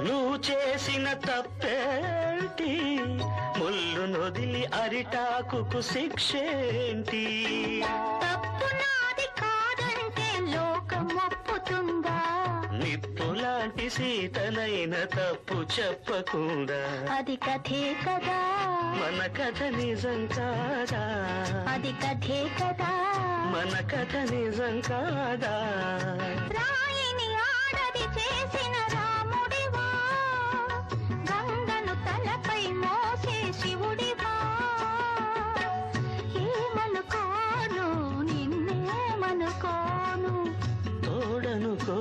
నువ్వు చేసిన తప్పేంటి, ముళ్ళు నొదిలి అరిటాకుకు శిక్షేంటి? తప్పు నాది కాదంటే లోకం ఒప్పుతుందా? నిప్పులాంటి సీతనైన తప్పు చెప్పకుండా. అది కథే కదా, మన కథ నిజం కాదా? అది కథే కదా, మన కథ నిజం కాదా? రాయిని ఆడది చేసిన రాముడివా, గంగను తలపై మోసే శివుడివా. ఏమనుకోను నిన్నేమనుకోను, తోడనుకో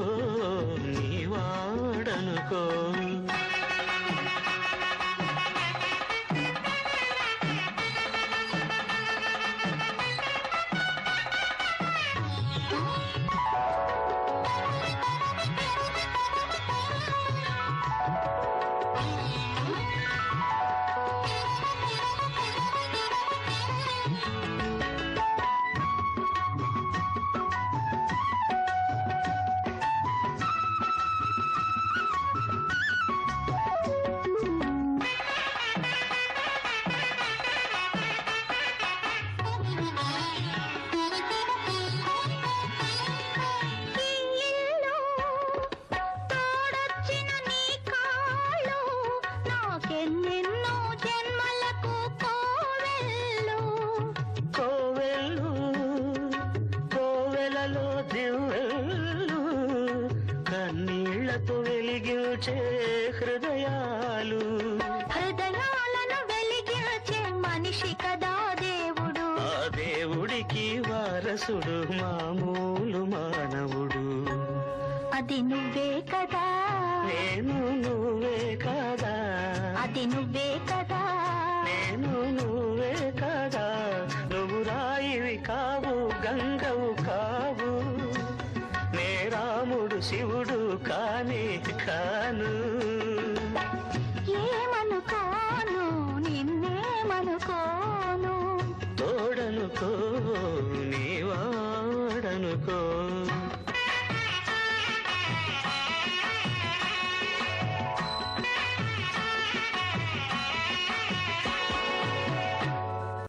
నీ వాడనుకో. ఎన్నెన్నో జన్మలకు కోవెల్లు, కోవెల్లు కోవెలలో దివ్వెల్లు, కన్నీళ్లతో వెలిగించే హృదయాలు. హృదయాలను వెలిగించే మనిషి కదా దేవుడు. ఆ దేవుడికి వారసుడు మామూలు మానవుడు. అది నువ్వే కదా, నేను నువ్వే కదా, అది నువ్వే కదా, నేను నువ్వే కదా. నువ్వు రాయివి కావు, గంగవు కావు, నే రాముడు శివుడు కానే కాను. ఏమనుకోను నిన్నేమనుకోను, తోడనుకో నీ వాడనుకో.